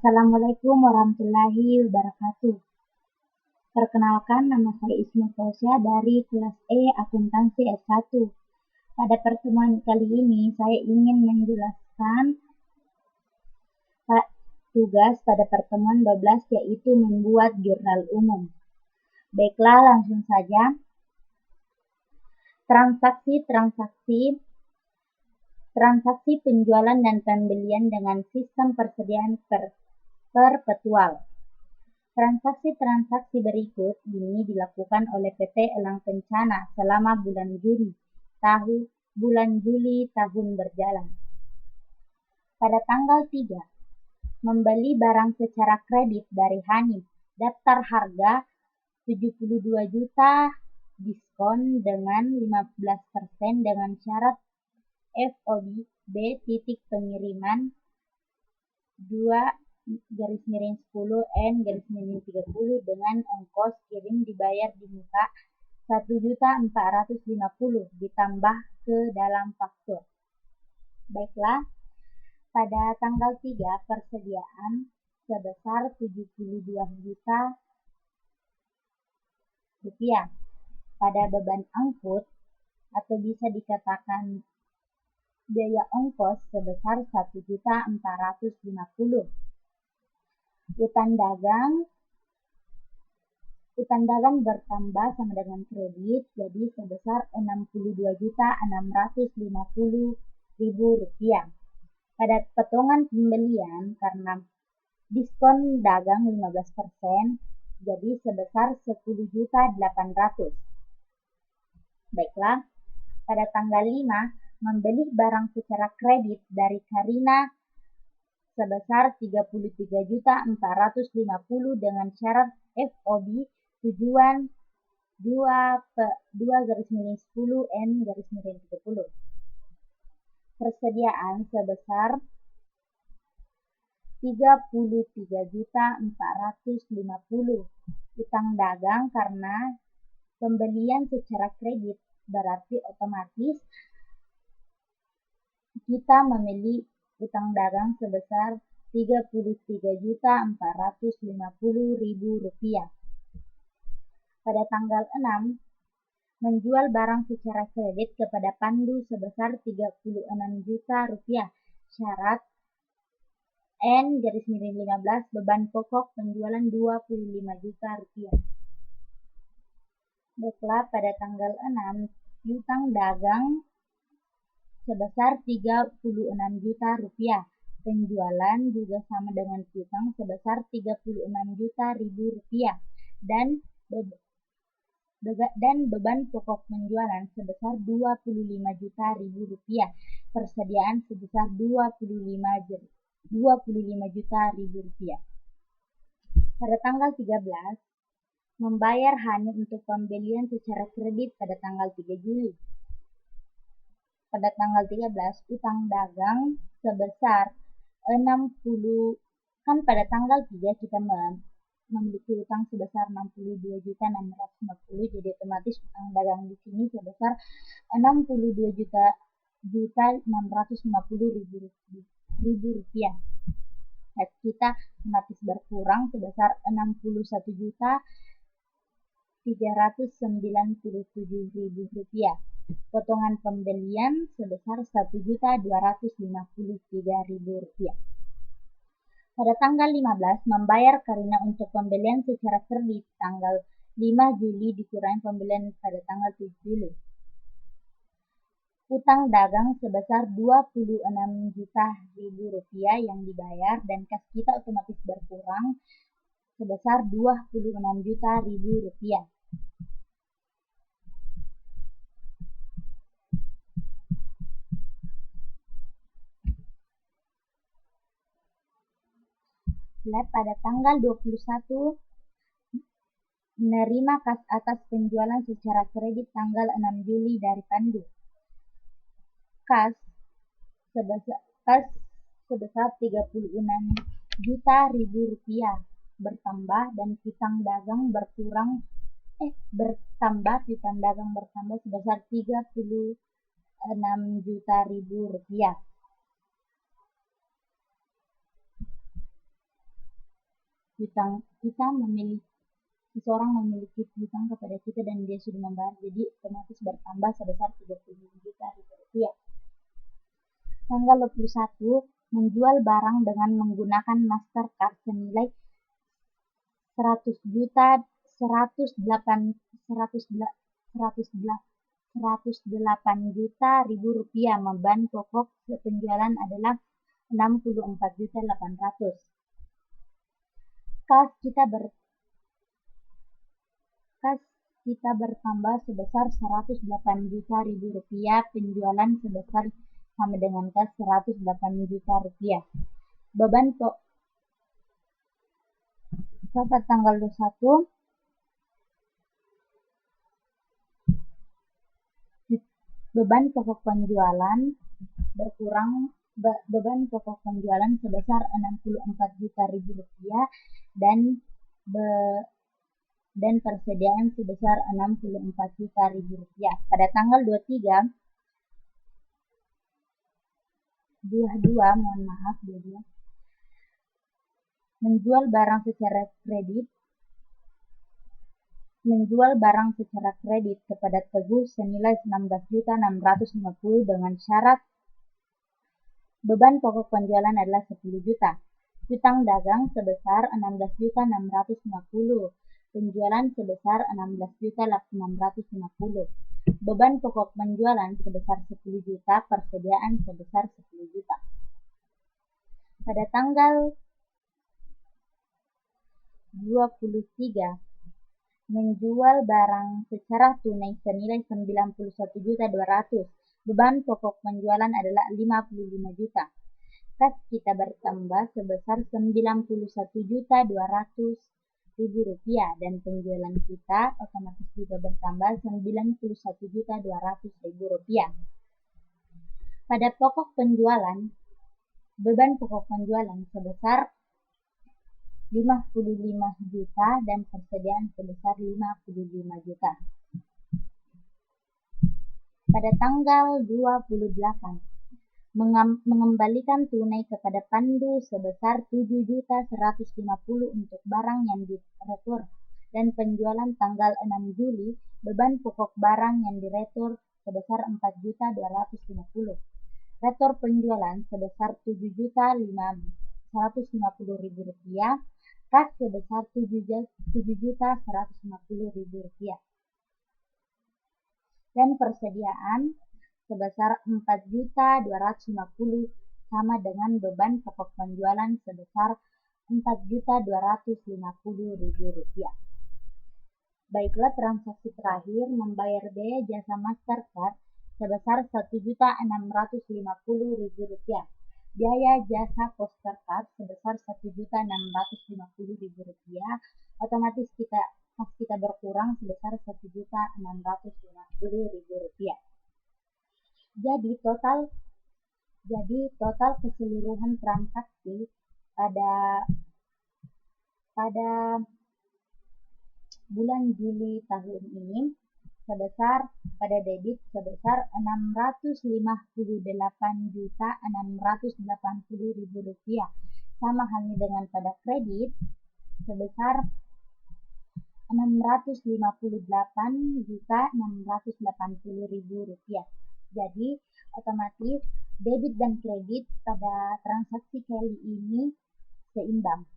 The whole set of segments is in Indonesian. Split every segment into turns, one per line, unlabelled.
Assalamualaikum warahmatullahi wabarakatuh. Perkenalkan, nama saya Isma Fauzia dari kelas E Akuntansi S1. Pada pertemuan kali ini, saya ingin menjelaskan tugas pada pertemuan 12, yaitu membuat jurnal umum. Baiklah, langsung saja. Transaksi penjualan dan pembelian dengan sistem persediaan perpetual. Transaksi berikut ini dilakukan oleh PT Elang Kencana selama bulan Juli tahun berjalan. Pada tanggal 3, membeli barang secara kredit dari Hanif, daftar harga 72 juta, diskon dengan 15% dengan syarat FOB B titik pengiriman 2-10N-30 dengan ongkos kirim dibayar di muka 1.450 ditambah ke dalam faktur. Baiklah, pada tanggal 3 persediaan sebesar 72 juta rupiah. Pada beban angkut atau bisa dikatakan biaya ongkos sebesar 1.450. Utang dagang bertambah sama dengan kredit, jadi sebesar 62.650.000 rupiah. Pada potongan pembelian karena diskon dagang 15%, jadi sebesar 10.800. Baiklah, pada tanggal 5 membeli barang secara kredit dari Karina sebesar 33.450 dengan syarat FOB tujuan 2-10N-30. Persediaan sebesar 33.450. Utang dagang karena pembelian secara kredit berarti otomatis kita memiliki utang dagang sebesar 33.450.000 rupiah. Pada tanggal 6, menjual barang secara kredit kepada Pandu sebesar 36 juta rupiah. Syarat N-15, beban pokok penjualan 25 juta rupiah. Baiklah, pada tanggal 6, piutang dagang sebesar 36 juta rupiah. Penjualan juga sama dengan piutang sebesar 36 juta rupiah dan beban pokok penjualan sebesar 25 juta rupiah. Persediaan sebesar 25 juta rupiah. Pada tanggal 13, membayar Hanif untuk pembelian secara kredit pada tanggal 3 Juli. Pada tanggal 13, utang dagang sebesar 60, kan pada tanggal 3 kita memiliki utang sebesar 62.650, jadi otomatis utang dagang di sini sebesar 62.650.000 rupiah. Kita otomatis berkurang sebesar 61.397.000 rupiah. Potongan pembelian sebesar 1.253.000 rupiah. Pada tanggal 15, membayar Karina untuk pembelian secara kredit tanggal 5 Juli dikurangi pembelian pada tanggal 7 Juli. Utang dagang sebesar 26 juta rupiah yang dibayar dan kas kita otomatis berkurang sebesar 26 juta rupiah. Pada tanggal 21, menerima kas atas penjualan secara kredit tanggal 6 Juli dari Pandu. Kas sebesar 36 juta rupiah bertambah dan piutang dagang bertambah sebesar 36 juta rupiah. seseorang memiliki hutang kepada kita dan dia sudah membayar, jadi otomatis bertambah sebesar 35 juta rupiah. Tanggal 21, menjual barang dengan menggunakan Mastercard senilai 100 juta 108 juta rupiah. Beban pokok penjualan adalah 64.800. Kas kita bertambah sebesar 108 juta rupiah. Penjualan sebesar sama dengan kas 108 juta rupiah. Beban pokok pada tanggal 21, beban pokok penjualan berkurang. Beban pokok penjualan sebesar 64 juta rupiah dan persediaan sebesar 64 juta rupiah. Pada tanggal 22, menjual barang secara kredit kepada Teguh senilai 19.650 dengan syarat beban pokok penjualan adalah 10 juta. Hutang dagang sebesar 16.650. Penjualan sebesar 16.650. Beban pokok penjualan sebesar 10 juta, persediaan sebesar 10 juta. Pada tanggal 23, menjual barang secara tunai senilai 91.200. Beban pokok penjualan adalah 55 juta. Kas kita bertambah sebesar 91.200.000 rupiah dan penjualan kita otomatis juga bertambah 91.200.000 rupiah. Pada pokok penjualan, beban pokok penjualan sebesar 55 juta dan persediaan sebesar 55 juta. Pada tanggal 28, mengembalikan tunai kepada Pandu sebesar 7.150 untuk barang yang diretur dan penjualan tanggal 6 Juli, beban pokok barang yang diretur sebesar 4.250. Retur penjualan sebesar 7.150.000 rupiah, kas sebesar 7.150.000 rupiah. Dan persediaan sebesar 4.250 sama dengan beban pokok penjualan sebesar 4.250.000 rupiah. Baiklah, transaksi terakhir membayar biaya jasa Mastercard sebesar 1.650.000 rupiah. Biaya jasa Mastercard sebesar 1.650.000 rupiah. Otomatis kas kita berkurang sebesar 1.650.000 rupiah. Jadi total keseluruhan transaksi pada bulan Juli tahun ini pada debit sebesar 658.680.000 rupiah. Sama halnya dengan pada kredit sebesar 658.680.000 rupiah. Jadi otomatis debit dan kredit pada transaksi kali ini seimbang.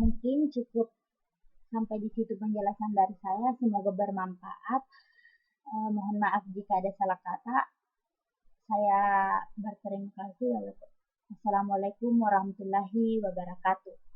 Mungkin cukup sampai di situ penjelasan dari saya. Semoga bermanfaat. Mohon maaf jika ada salah kata. Saya berterima kasih. Assalamualaikum warahmatullahi wabarakatuh.